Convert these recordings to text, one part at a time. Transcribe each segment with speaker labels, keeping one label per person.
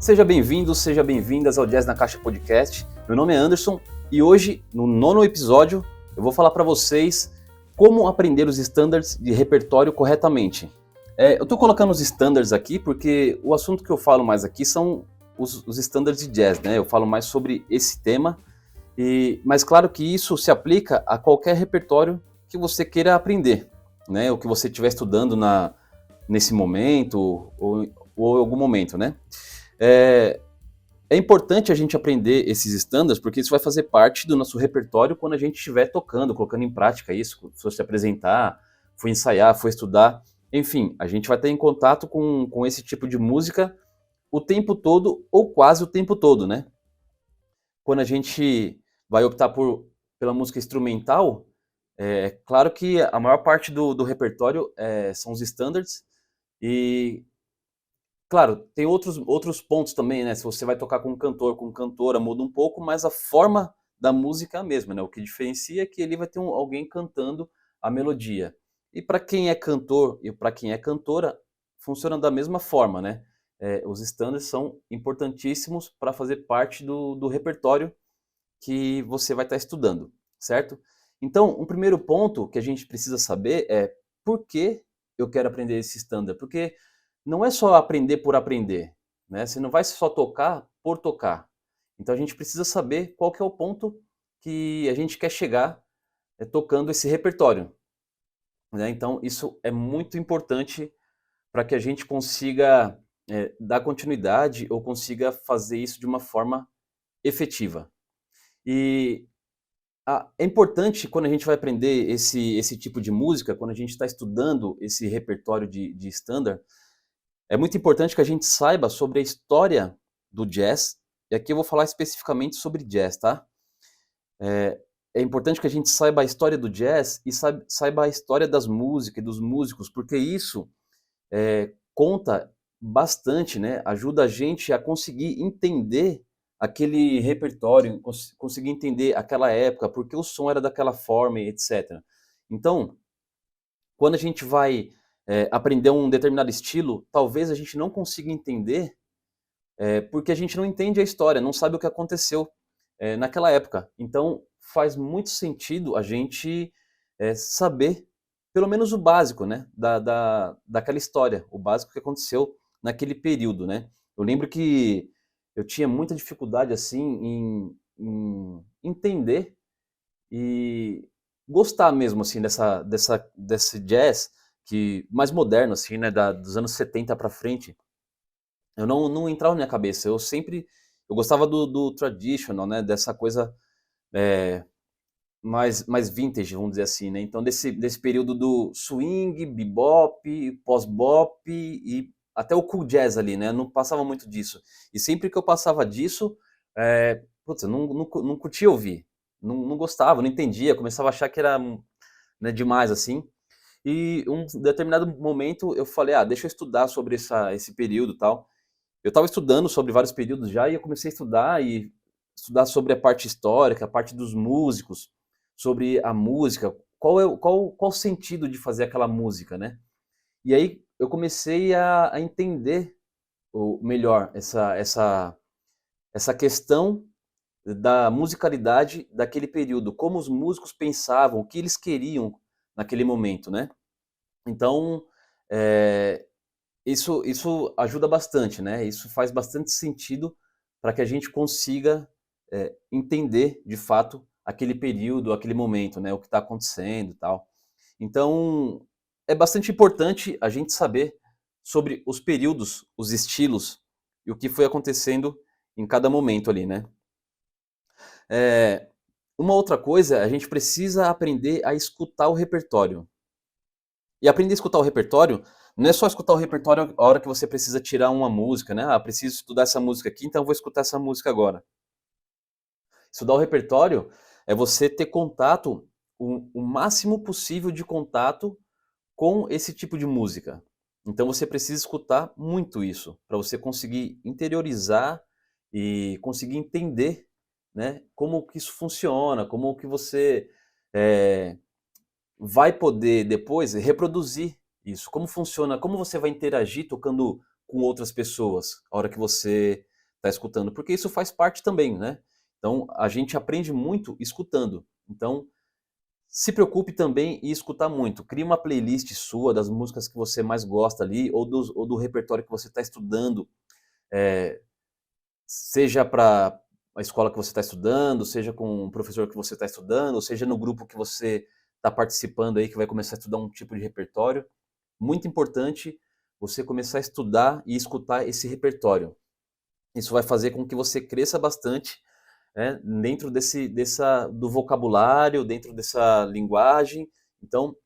Speaker 1: Seja bem-vindo, seja bem-vindas ao Jazz na Caixa Podcast. Meu nome é Anderson e hoje, no 9º episódio, eu vou falar para vocês como aprender os standards de repertório corretamente. Eu estou colocando os standards aqui porque o assunto que eu falo mais aqui são os standards de jazz, né? Eu falo mais sobre esse tema, mas claro que isso se aplica a qualquer repertório que você queira aprender, né? O que você estiver estudando nesse momento ou em algum momento, né? É importante a gente aprender esses standards porque isso vai fazer parte do nosso repertório quando a gente estiver tocando, colocando em prática isso, se você apresentar, for ensaiar, for estudar, enfim, a gente vai ter em contato com esse tipo de música o tempo todo ou quase o tempo todo, né? Quando a gente vai optar pela música instrumental, claro que a maior parte do repertório são os standards e claro, tem outros pontos também, né? Se você vai tocar com um cantor, com cantora, muda um pouco, mas a forma da música é a mesma, né? O que diferencia é que ali vai ter alguém cantando a melodia. E para quem é cantor e para quem é cantora, funciona da mesma forma, né? Os standards são importantíssimos para fazer parte do repertório que você vai estar estudando, certo? Então, um primeiro ponto que a gente precisa saber é por que eu quero aprender esse standard? Porque não é só aprender por aprender, né? Você não vai só tocar por tocar. Então a gente precisa saber qual que é o ponto que a gente quer chegar tocando esse repertório, né? Então isso é muito importante para que a gente consiga dar continuidade ou consiga fazer isso de uma forma efetiva. E é importante quando a gente vai aprender esse tipo de música, quando a gente está estudando esse repertório de standard, é muito importante que a gente saiba sobre a história do jazz, e aqui eu vou falar especificamente sobre jazz, tá? É importante que a gente saiba a história do jazz e saiba a história das músicas e dos músicos, porque isso conta bastante, né? Ajuda a gente a conseguir entender aquele repertório, conseguir entender aquela época, porque o som era daquela forma, etc. Então, quando a gente vai aprender um determinado estilo, talvez a gente não consiga entender porque a gente não entende a história, não sabe o que aconteceu naquela época. Então, faz muito sentido a gente saber pelo menos o básico, né, daquela história, o básico que aconteceu naquele período, né. Eu lembro que eu tinha muita dificuldade, assim, em entender e gostar mesmo, assim, desse jazz que mais moderno, assim, né, dos anos 70 para frente. Eu não entrava na minha cabeça, eu gostava do traditional, né, dessa coisa, eh, mais vintage, vamos dizer assim, né, então desse período do swing, bebop, pós-bop e até o cool jazz ali, né, não passava muito disso. E sempre que eu passava disso, putz, eu não curtia ouvir, não gostava, não entendia, começava a achar que era, né, demais, assim. E um determinado momento eu falei: "Ah, deixa eu estudar sobre esse período, e tal". Eu estava estudando sobre vários períodos já e eu comecei a estudar sobre a parte histórica, a parte dos músicos, sobre a música, qual o sentido de fazer aquela música, né. E aí eu comecei a entender melhor essa questão da musicalidade daquele período, como os músicos pensavam, o que eles queriam naquele momento, né. Então, eh isso ajuda bastante, né, isso faz bastante sentido para que a gente consiga, entender, de fato, aquele período, aquele momento, né, o que está acontecendo e tal. Então, é bastante importante a gente saber sobre os períodos, os estilos e o que foi acontecendo em cada momento ali, né. Eh, uma outra coisa, a gente precisa aprender a escutar o repertório. E aprender a escutar o repertório, não é só escutar o repertório a hora que você precisa tirar uma música, né, "Ah, preciso estudar essa música aqui, então eu vou escutar essa música agora". Estudar o repertório é você ter contato, o máximo possível de contato com esse tipo de música. Então você precisa escutar muito isso, para você conseguir interiorizar e conseguir entender, né, como que isso funciona, como que você, eh vai poder depois reproduzir isso. Como funciona, como você vai interagir tocando com outras pessoas, a hora que você está escutando, porque isso faz parte também, né? Então, a gente aprende muito escutando. Então, se preocupe também em escutar muito. Crie uma playlist sua das músicas que você mais gosta ali, ou do repertório que você está estudando, é, seja para a escola que você está estudando, seja com o professor que você está estudando, ou seja no grupo que você está participando aí, que vai começar a estudar um tipo de repertório. Muito importante você começar a estudar e escutar esse repertório. Isso vai fazer com que você cresça bastante, né, dentro do vocabulário, dentro dessa linguagem. Então,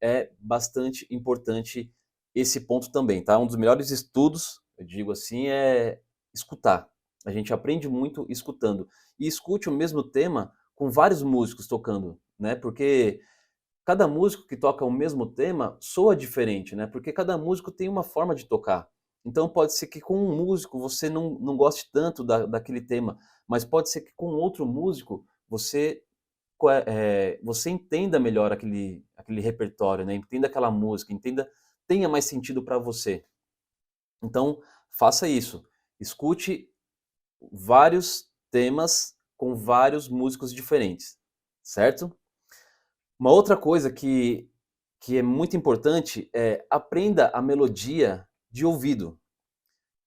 Speaker 1: é bastante importante esse ponto também, tá? Um dos melhores estudos, eu digo assim, é escutar. A gente aprende muito escutando. E escute o mesmo tema com vários músicos tocando, né? Porque cada músico que toca o mesmo tema soa diferente, né? Porque cada músico tem uma forma de tocar. Então pode ser que com um músico você não goste tanto daquele tema, mas pode ser que com outro músico você entenda melhor aquele repertório, né? Entenda aquela música, tenha mais sentido para você. Então faça isso. Escute vários temas com vários músicos diferentes, certo? Uma outra coisa que é muito importante é aprenda a melodia de ouvido.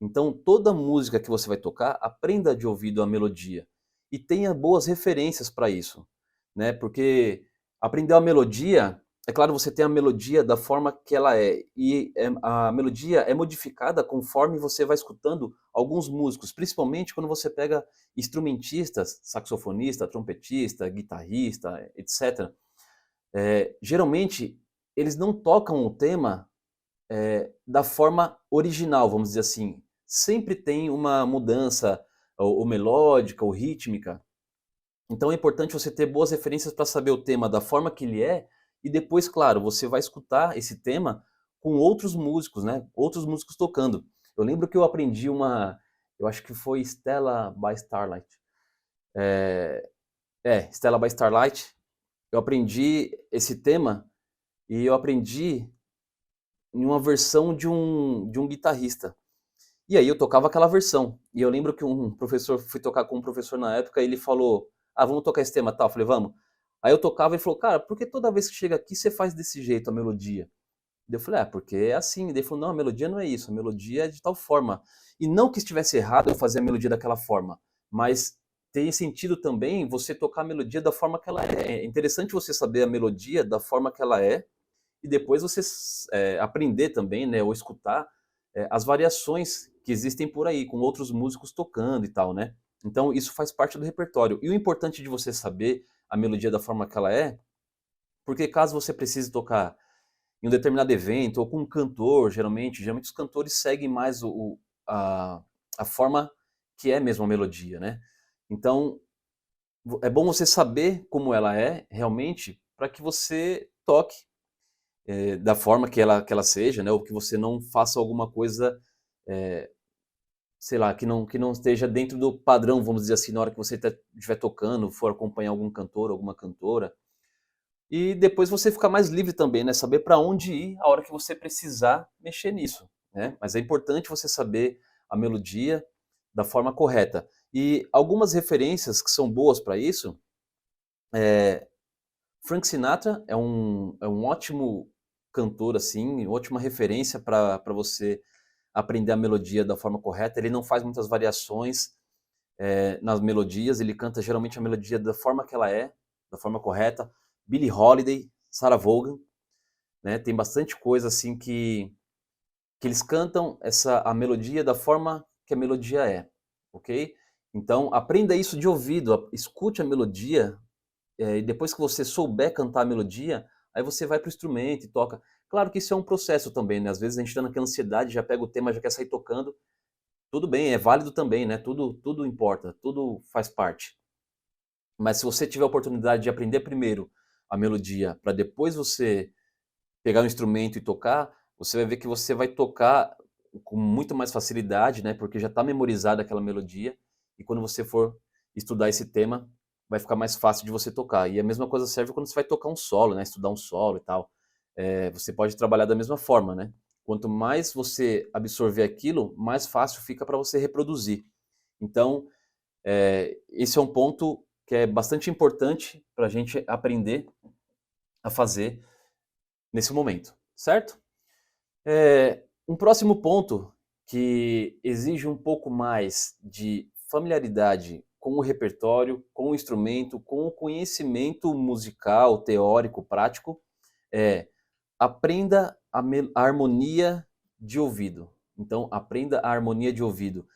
Speaker 1: Então, toda música que você vai tocar, aprenda de ouvido a melodia e tenha boas referências para isso, né? Porque aprender a melodia, é claro, você tem a melodia da forma que ela é e a melodia é modificada conforme você vai escutando alguns músicos, principalmente quando você pega instrumentistas, saxofonista, trompetista, guitarrista, etc. Geralmente, eles não tocam o tema da forma original, vamos dizer assim. Sempre tem uma mudança, ou melódica, ou rítmica. Então é importante você ter boas referências para saber o tema da forma que ele é, e depois, claro, você vai escutar esse tema com outros músicos, né? Outros músicos tocando. Eu lembro que eu aprendi eu acho que foi Stella by Starlight. Stella by Starlight. Eu aprendi esse tema e eu aprendi em uma versão de um guitarrista. E aí eu tocava aquela versão. E eu lembro que fui tocar com um professor na época, e ele falou: "Ah, vamos tocar esse tema tal?" Eu falei: "Vamos." Aí eu tocava e falou: "Cara, por que toda vez que chega aqui você faz desse jeito a melodia?" Daí eu falei: "Ah, porque é assim." Daí ele falou: "Não, a melodia não é isso, a melodia é de tal forma." E não que estivesse errado eu fazer a melodia daquela forma, mas tem sentido também você tocar a melodia da forma que ela é. É interessante você saber a melodia da forma que ela é, e depois você aprender também, né, ou escutar as variações que existem por aí, com outros músicos tocando e tal, né? Então isso faz parte do repertório. E o importante de você saber a melodia da forma que ela é, porque caso você precise tocar em um determinado evento, ou com um cantor, geralmente os cantores seguem mais a forma que é mesmo a melodia, né? Então é bom você saber como ela é realmente, para que você toque da forma que ela seja, né? Ou que você não faça alguma coisa, é, sei lá, que não esteja dentro do padrão, vamos dizer assim, na hora que você estiver tocando, for acompanhar algum cantor, alguma cantora. E depois você fica mais livre também, né? Saber para onde ir a hora que você precisar mexer nisso, né? Mas é importante você saber a melodia da forma correta. E algumas referências que são boas para isso, Frank Sinatra é um ótimo cantor, assim, ótima referência para você aprender a melodia da forma correta. Ele não faz muitas variações nas melodias, ele canta geralmente a melodia da forma que ela é, da forma correta. Billie Holiday, Sarah Vaughan, né? Tem bastante coisa assim que eles cantam a melodia da forma que a melodia é, ok? Então aprenda isso de ouvido, escute a melodia, e depois que você souber cantar a melodia, aí você vai para o instrumento e toca. Claro que isso é um processo também, né? Às vezes a gente está naquela ansiedade, já pega o tema, já quer sair tocando. Tudo bem, é válido também, né? Tudo importa, tudo faz parte. Mas se você tiver a oportunidade de aprender primeiro a melodia, para depois você pegar o instrumento e tocar, você vai ver que você vai tocar com muito mais facilidade, né? Porque já está memorizada aquela melodia, e quando você for estudar esse tema, vai ficar mais fácil de você tocar. E a mesma coisa serve quando você vai tocar um solo, né? Estudar um solo e tal. Você pode trabalhar da mesma forma, né? Quanto mais você absorver aquilo, mais fácil fica para você reproduzir. Então, esse é um ponto que é bastante importante para a gente aprender a fazer nesse momento, certo? Um próximo ponto que exige um pouco mais de familiaridade com o repertório, com o instrumento, com o conhecimento musical, teórico, prático, é aprenda a harmonia de ouvido. Então, aprenda a harmonia de ouvido.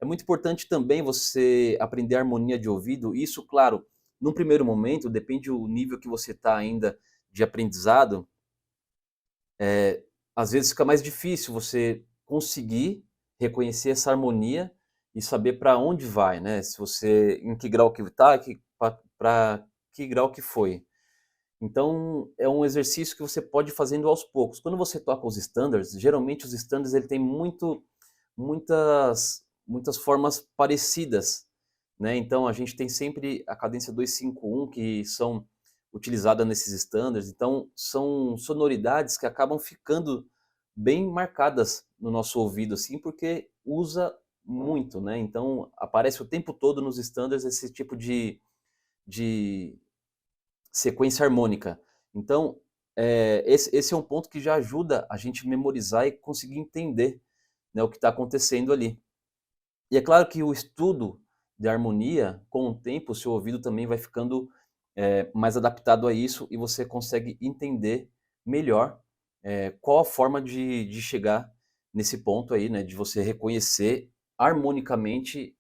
Speaker 1: É muito importante também você aprender a harmonia de ouvido. Isso, claro, num primeiro momento, depende do nível que você está ainda de aprendizado, às vezes fica mais difícil você conseguir reconhecer essa harmonia e saber para onde vai, né? Se você, em que grau que está, para que grau que foi. Então, é um exercício que você pode ir fazendo aos poucos. Quando você toca os standards, geralmente os standards ele tem muitas formas parecidas, né? Então, a gente tem sempre a cadência 2-5-1 que são utilizadas nesses standards. Então, são sonoridades que acabam ficando bem marcadas no nosso ouvido, assim, porque usa muito, né? Então, aparece o tempo todo nos standards esse tipo de sequência harmônica. Então, esse é um ponto que já ajuda a gente memorizar e conseguir entender, né, o que está acontecendo ali. E é claro que o estudo de harmonia, com o tempo, o seu ouvido também vai ficando mais adaptado a isso e você consegue entender melhor qual a forma de chegar nesse ponto aí, né, de você reconhecer harmonicamente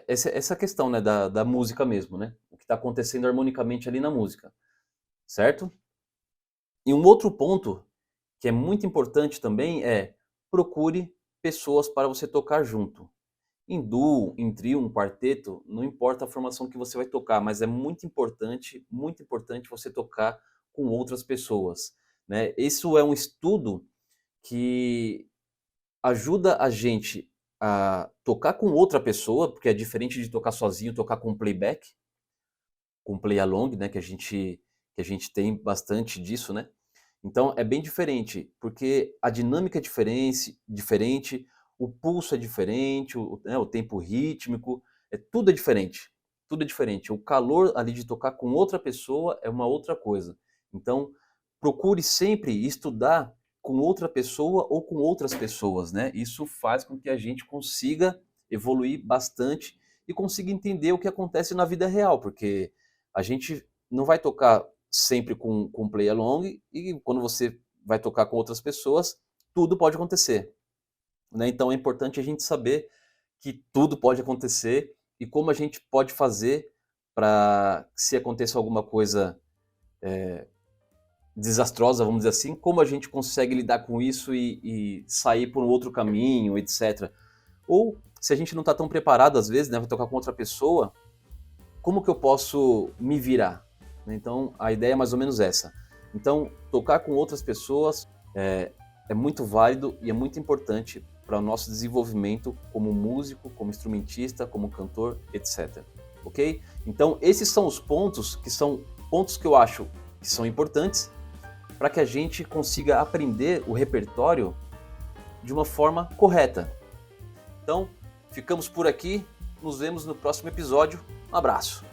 Speaker 1: essa questão, né, da música mesmo, né? O que está acontecendo harmonicamente ali na música, certo? E um outro ponto que é muito importante também é procure pessoas para você tocar junto. Em duo, em trio, um quarteto, não importa a formação que você vai tocar, mas é muito importante você tocar com outras pessoas, né? Isso é um estudo que ajuda a gente a tocar com outra pessoa, porque é diferente de tocar sozinho, tocar com playback, com play along, né, que a gente tem bastante disso, né? Então é bem diferente, porque a dinâmica é diferente, o pulso é diferente, o tempo rítmico, tudo é diferente. Tudo é diferente. O calor ali de tocar com outra pessoa é uma outra coisa. Então, procure sempre estudar com outra pessoa ou com outras pessoas, né? Isso faz com que a gente consiga evoluir bastante e consiga entender o que acontece na vida real, porque a gente não vai tocar sempre com play along e quando você vai tocar com outras pessoas, tudo pode acontecer, né? Então é importante a gente saber que tudo pode acontecer e como a gente pode fazer para, se aconteça alguma coisa desastrosa, vamos dizer assim, como a gente consegue lidar com isso e sair por um outro caminho, etc. Ou se a gente não está tão preparado às vezes, né, vai tocar com outra pessoa, como que eu posso me virar? Então, a ideia é mais ou menos essa. Então, tocar com outras pessoas é muito válido e é muito importante para o nosso desenvolvimento como músico, como instrumentista, como cantor, etc. Ok? Então, esses são os pontos que eu acho que são importantes para que a gente consiga aprender o repertório de uma forma correta. Então, ficamos por aqui. Nos vemos no próximo episódio. Um abraço.